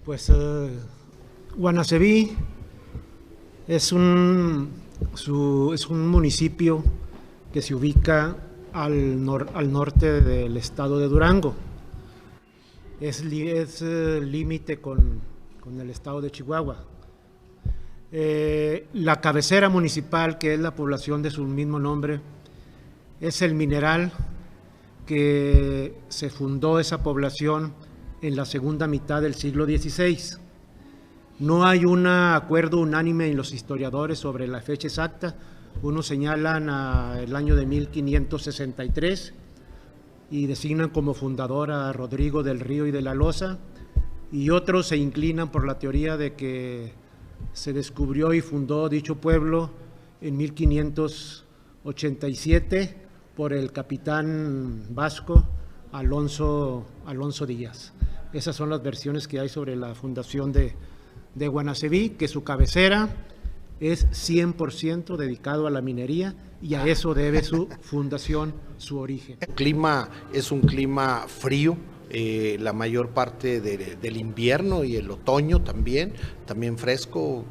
Pues Guanaceví es es un municipio que se ubica al norte del estado de Durango. Es límite con el estado de Chihuahua. La cabecera municipal, que es la población de su mismo nombre, es El Mineral, que se fundó esa población en la segunda mitad del siglo XVI. No hay un acuerdo unánime en los historiadores sobre la fecha exacta. Unos señalan el año de 1563 y designan como fundador a Rodrigo del Río y de la Loza, y otros se inclinan por la teoría de que se descubrió y fundó dicho pueblo en 1587 por el capitán vasco Alonso Díaz. Esas son las versiones que hay sobre la fundación de Guanaceví, que su cabecera es 100% dedicado a la minería, y a eso debe su fundación, su origen. El clima es un clima frío, la mayor parte del invierno y el otoño también fresco,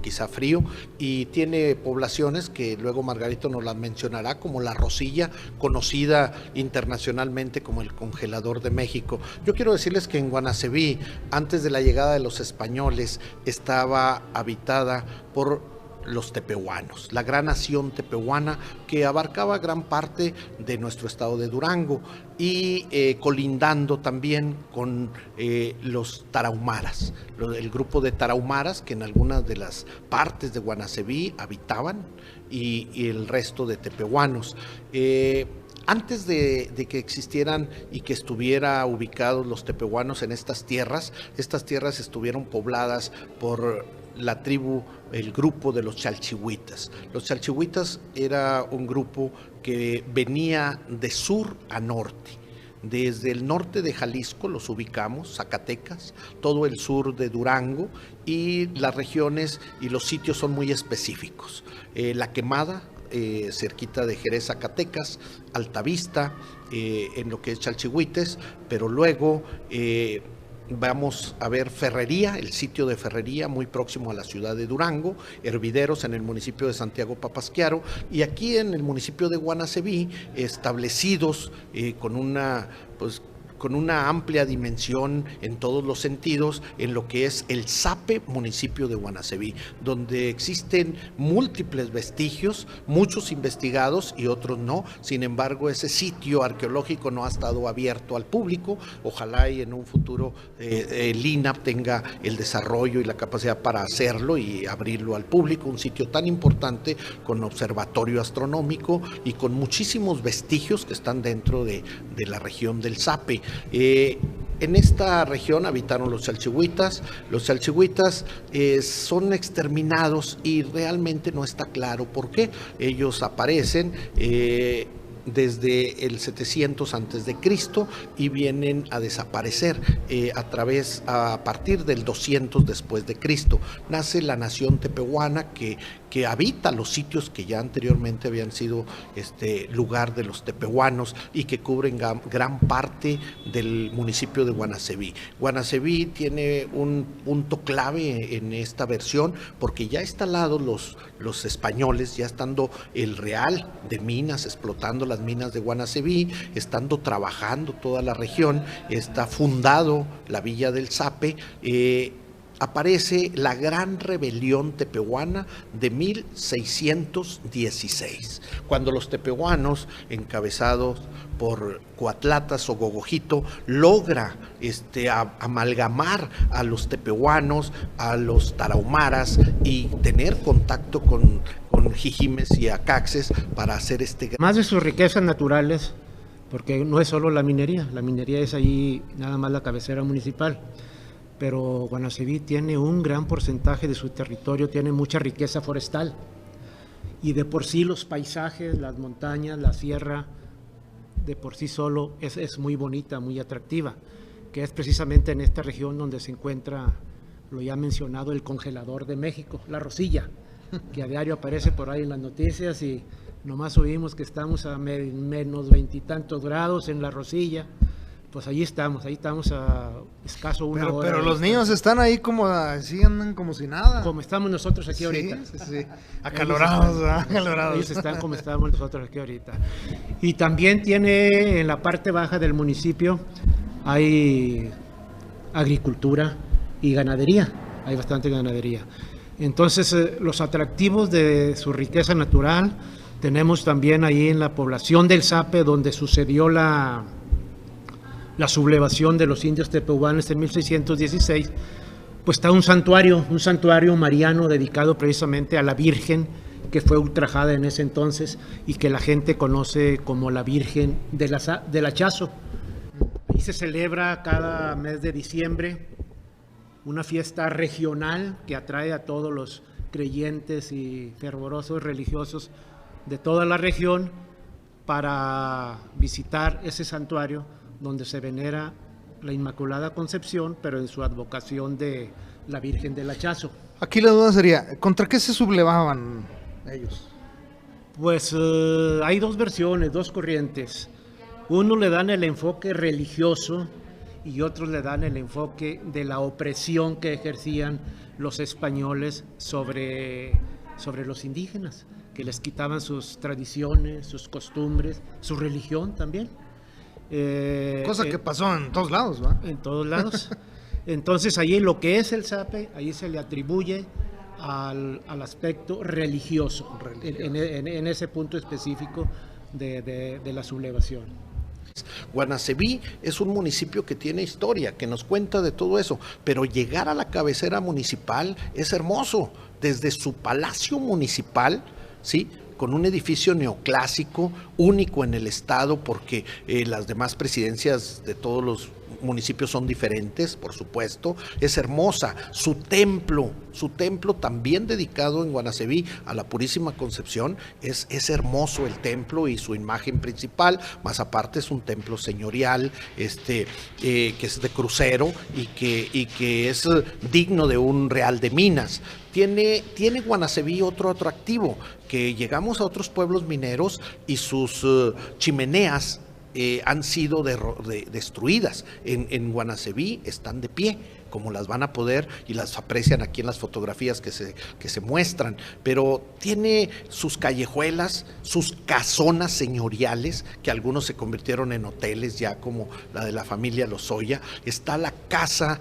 quizá frío, y tiene poblaciones que luego Margarito nos las mencionará, como La Rosilla, conocida internacionalmente como el congelador de México. Yo quiero decirles que en Guanaceví, antes de la llegada de los españoles, estaba habitada por los tepehuanos, la gran nación tepehuana que abarcaba gran parte de nuestro estado de Durango y colindando también con los tarahumaras, el grupo de tarahumaras que en algunas de las partes de Guanaceví habitaban, y el resto de tepehuanos. Antes de que existieran y que estuviera ubicados los tepehuanos en estas tierras estuvieron pobladas por la tribu, el grupo de los chalchihuitas. Los chalchihuitas era un grupo que venía de sur a norte. Desde el norte de Jalisco los ubicamos, Zacatecas, todo el sur de Durango, y las regiones y los sitios son muy específicos. La Quemada, cerquita de Jerez, Zacatecas, Altavista, en lo que es Chalchihuites, pero luego vamos a ver Ferrería, el sitio de Ferrería, muy próximo a la ciudad de Durango, Hervideros en el municipio de Santiago Papasquiaro, y aquí en el municipio de Guanaceví, establecidos con una amplia dimensión en todos los sentidos, en lo que es el Zape, municipio de Guanaceví, donde existen múltiples vestigios, muchos investigados y otros no. Sin embargo, ese sitio arqueológico no ha estado abierto al público. Ojalá y en un futuro el INAH tenga el desarrollo y la capacidad para hacerlo y abrirlo al público, un sitio tan importante con observatorio astronómico y con muchísimos vestigios que están dentro de la región del Zape. En esta región habitaron los chalchihuitas. Los chalchihuitas son exterminados y realmente no está claro por qué. Ellos aparecen desde el 700 antes de Cristo y vienen a desaparecer a partir del 200 después de Cristo. Nace la nación tepehuana que habita los sitios que ya anteriormente habían sido lugar de los tepehuanos y que cubren gran parte del municipio de Guanaceví. Guanaceví tiene un punto clave en esta versión porque ya instalados los españoles, ya estando el Real de Minas explotando las minas de Guanaceví, estando trabajando toda la región, está fundado la villa del Zape, aparece la gran rebelión tepehuana de 1616, cuando los tepehuanos, encabezados por Coatlatas o Gogojito, logra amalgamar a los tepehuanos, a los tarahumaras y tener contacto con jijimes y acaxes para hacer Más de sus riquezas naturales, porque no es solo la minería es ahí nada más la cabecera municipal, pero Guanaceví tiene un gran porcentaje de su territorio, tiene mucha riqueza forestal, y de por sí los paisajes, las montañas, la sierra, de por sí solo es muy bonita, muy atractiva, que es precisamente en esta región donde se encuentra, lo ya mencionado, el congelador de México, La Rosilla, que a diario aparece por ahí en las noticias y nomás oímos que estamos a menos 20 y tantos grados en La Rosilla, Pues ahí estamos a escaso una hora. Pero los niños están ahí como así, andan como si nada. Como estamos nosotros aquí ahorita. Sí. Acalorados, Ellos están como estamos nosotros aquí ahorita. Y también tiene en la parte baja del municipio hay agricultura y ganadería. Hay bastante ganadería. Entonces, los atractivos de su riqueza natural, tenemos también ahí en la población del Zape, donde sucedió la sublevación de los indios tepehuanes en 1616, pues está un santuario mariano dedicado precisamente a la Virgen que fue ultrajada en ese entonces y que la gente conoce como la Virgen del Hachazo. Ahí se celebra cada mes de diciembre una fiesta regional que atrae a todos los creyentes y fervorosos religiosos de toda la región para visitar ese santuario donde se venera la Inmaculada Concepción, pero en su advocación de la Virgen del Hachazo. Aquí la duda sería, ¿contra qué se sublevaban ellos? Pues hay dos versiones, dos corrientes. Uno le dan el enfoque religioso y otros le dan el enfoque de la opresión que ejercían los españoles sobre los indígenas, que les quitaban sus tradiciones, sus costumbres, su religión también. Cosa que pasó en todos lados, ¿va? En todos lados. Entonces, ahí lo que es el Zape, ahí se le atribuye al aspecto religioso. En ese punto específico de la sublevación. Guanaceví es un municipio que tiene historia, que nos cuenta de todo eso, pero llegar a la cabecera municipal es hermoso. Desde su palacio municipal, ¿sí?, con un edificio neoclásico, único en el estado, porque las demás presidencias de todos los municipios son diferentes, por supuesto. Es hermosa. Su templo también dedicado en Guanaceví a la Purísima Concepción, es hermoso el templo y su imagen principal, más aparte es un templo señorial, que es de crucero y que es digno de un Real de Minas. Tiene Guanaceví otro atractivo, que llegamos a otros pueblos mineros y sus chimeneas han sido destruidas. En Guanaceví están de pie, como las van a poder y las aprecian aquí en las fotografías que se muestran, pero tiene sus callejuelas, sus casonas señoriales, que algunos se convirtieron en hoteles ya, como la de la familia Lozoya. Está la casa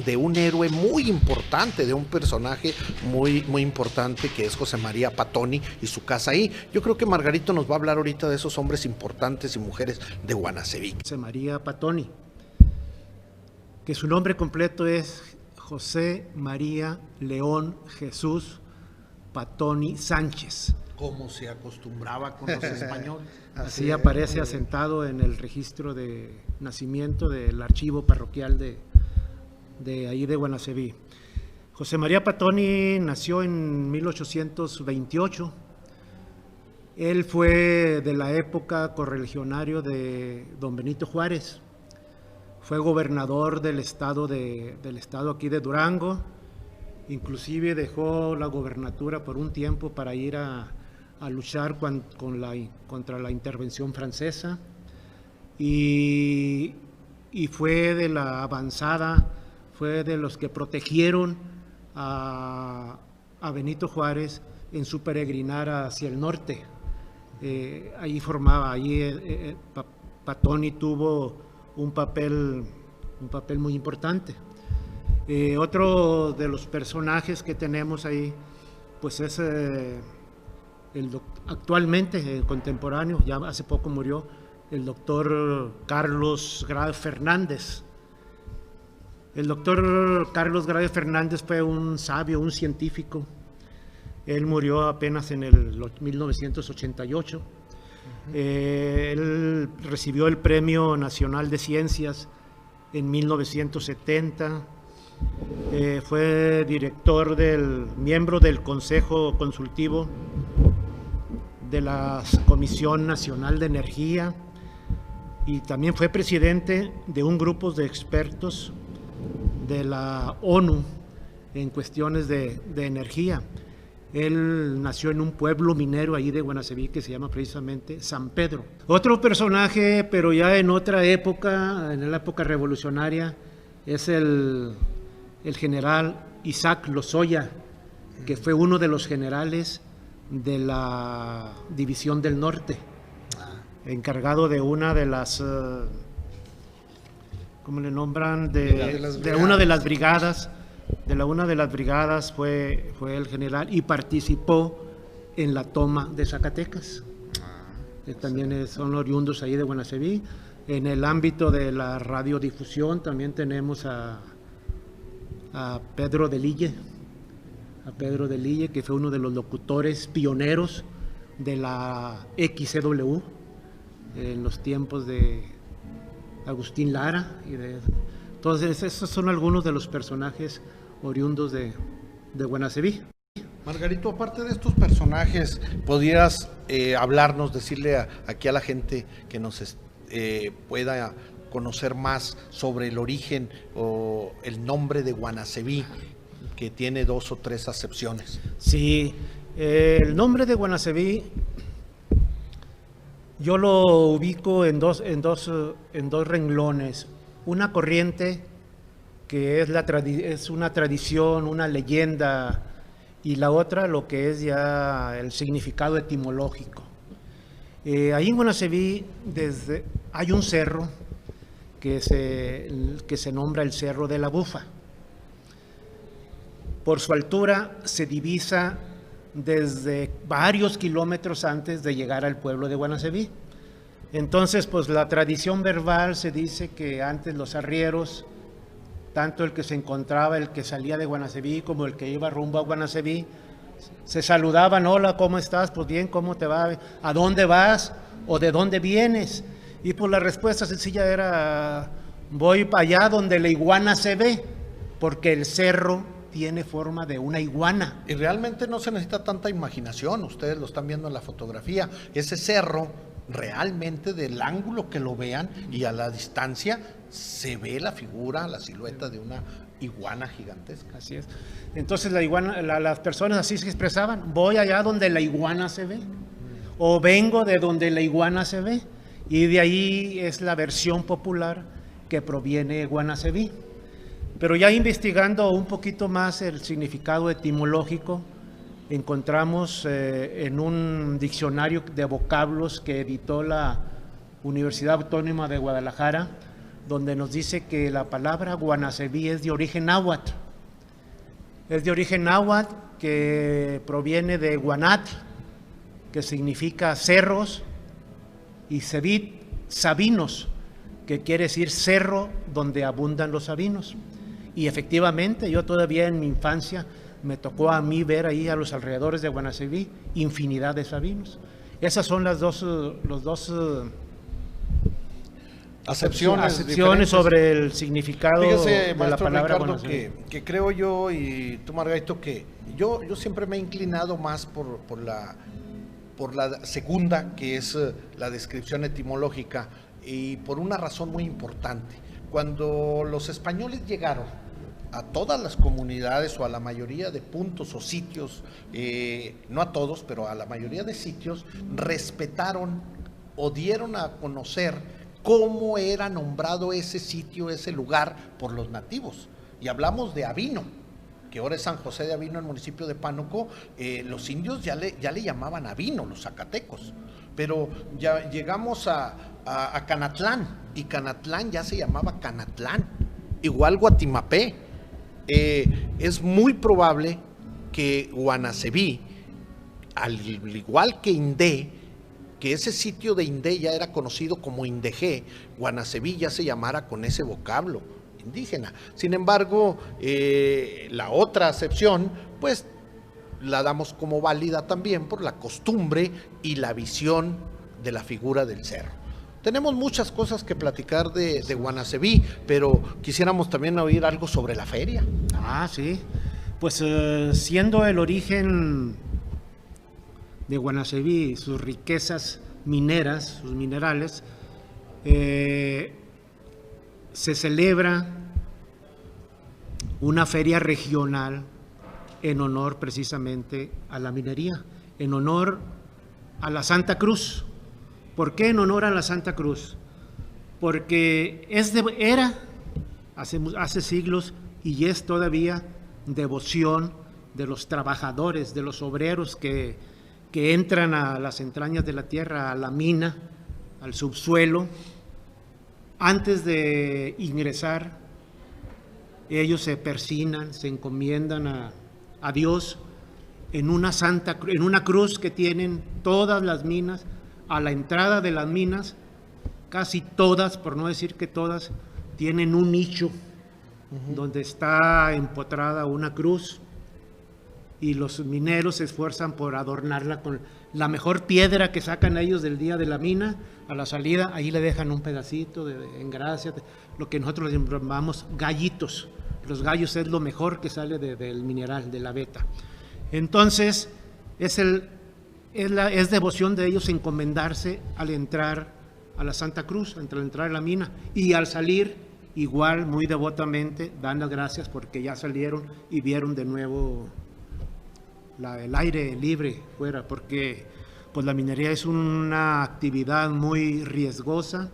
de un héroe muy importante, de un personaje muy, muy importante, que es José María Patoni, y su casa ahí. Yo creo que Margarito nos va a hablar ahorita de esos hombres importantes y mujeres de Guanaceví. José María Patoni, que su nombre completo es José María León Jesús Patoni Sánchez. Como se acostumbraba con los españoles. Así aparece asentado en el registro de nacimiento del archivo parroquial de ahí de Guanaceví. José María Patoni nació en 1828. Él fue de la época correligionario de don Benito Juárez. Fue gobernador del estado aquí de Durango, inclusive dejó la gobernatura por un tiempo para ir a luchar contra la intervención francesa, y fue de la avanzada, fue de los que protegieron a Benito Juárez en su peregrinar hacia el norte. Patoni tuvo un papel muy importante. Otro de los personajes que tenemos ahí, pues es actualmente contemporáneo, ya hace poco murió, el doctor Carlos Grave Fernández. El doctor Carlos Grave Fernández fue un sabio, un científico. Él murió apenas en el 1988. Él recibió el Premio Nacional de Ciencias en 1970. Fue miembro del Consejo Consultivo de la Comisión Nacional de Energía, y también fue presidente de un grupo de expertos de la ONU en cuestiones de energía. Él nació en un pueblo minero allí de Guanaceví que se llama precisamente San Pedro. Otro personaje, pero ya en otra época, en la época revolucionaria, es el general Isaac Lozoya, que fue uno de los generales de la División del Norte, encargado de una de las, ¿cómo le nombran? De una de las brigadas. Una de las brigadas fue el general y participó en la toma de Zacatecas. También son oriundos ahí de Guanaceví. En el ámbito de la radiodifusión también tenemos a Pedro de Lille, que fue uno de los locutores pioneros de la XCW en los tiempos de Agustín Lara. Entonces, esos son algunos de los personajes oriundos de Guanaceví. Margarito, aparte de estos personajes, ¿podrías hablarnos, decirle aquí a la gente que nos pueda conocer más sobre el origen o el nombre de Guanaceví, que tiene 2 o 3 acepciones? Sí, el nombre de Guanaceví yo lo ubico en dos renglones. Una corriente que es una tradición, una leyenda, y la otra lo que es ya el significado etimológico. Ahí en Guanaceví hay un cerro que se nombra el Cerro de la Bufa. Por su altura se divisa desde varios kilómetros antes de llegar al pueblo de Guanaceví. Entonces, pues la tradición verbal se dice que antes los arrieros, tanto el que se encontraba, el que salía de Guanaceví como el que iba rumbo a Guanaceví, se saludaban: hola, ¿cómo estás? Pues bien, ¿cómo te va? ¿A dónde vas? ¿O de dónde vienes? Y pues la respuesta sencilla era: voy para allá donde la iguana se ve, porque el cerro tiene forma de una iguana. Y realmente no se necesita tanta imaginación, ustedes lo están viendo en la fotografía, ese cerro realmente, del ángulo que lo vean y a la distancia, se ve la figura, la silueta de una iguana gigantesca. Así es. Entonces las personas así se expresaban: voy allá donde la iguana se ve, o vengo de donde la iguana se ve, y de ahí es la versión popular que proviene de Guanaceví. Pero ya investigando un poquito más el significado etimológico, encontramos en un diccionario de vocablos que editó la Universidad Autónoma de Guadalajara, donde nos dice que la palabra Guanaceví es de origen náhuatl. Es de origen náhuatl, que proviene de guanatl, que significa cerros, y cevit, sabinos, que quiere decir cerro donde abundan los sabinos. Y efectivamente, yo todavía en mi infancia me tocó a mí ver ahí a los alrededores de Guanaceví infinidad de sabinos. Esas son los dos acepciones sobre el significado. Fíjese, de la palabra Ricardo, Guanaceví. que creo yo, y tú, Margarito, que yo siempre me he inclinado más por la segunda, que es la descripción etimológica, y por una razón muy importante. Cuando los españoles llegaron a todas las comunidades, o a la mayoría de puntos o sitios, no a todos, pero a la mayoría de sitios, respetaron o dieron a conocer cómo era nombrado ese sitio, ese lugar, por los nativos. Y hablamos de Avino, que ahora es San José de Avino, el municipio de Pánuco. Los indios ya le llamaban Avino, los zacatecos. Pero ya llegamos a Canatlán, y Canatlán ya se llamaba Canatlán, igual Guatimapé. Es muy probable que Guanaceví, al igual que Indé, que ese sitio de Indé ya era conocido como Indejé, Guanaceví ya se llamara con ese vocablo indígena. Sin embargo, la otra acepción, pues la damos como válida también por la costumbre y la visión de la figura del cerro. Tenemos muchas cosas que platicar de Guanaceví, pero quisiéramos también oír algo sobre la feria. Ah, sí. Pues siendo el origen de Guanaceví, sus riquezas mineras, sus minerales, se celebra una feria regional en honor precisamente a la minería, en honor a la Santa Cruz. ¿Por qué en honor a la Santa Cruz? Porque era hace siglos y es todavía devoción de los trabajadores, de los obreros que entran a las entrañas de la tierra, a la mina, al subsuelo. Antes de ingresar, ellos se persignan, se encomiendan a Dios en una cruz que tienen todas las minas. A la entrada de las minas, casi todas, por no decir que todas, tienen un nicho donde está empotrada una cruz, y los mineros se esfuerzan por adornarla con la mejor piedra que sacan ellos del día de la mina. A la salida, ahí le dejan un pedacito en gracia, lo que nosotros llamamos gallitos. Los gallos es lo mejor que sale del mineral, de la veta. Entonces, es devoción de ellos encomendarse al entrar a la Santa Cruz, al entrar a la mina, y al salir, igual, muy devotamente, dan las gracias porque ya salieron y vieron de nuevo el aire libre fuera, porque pues la minería es una actividad muy riesgosa.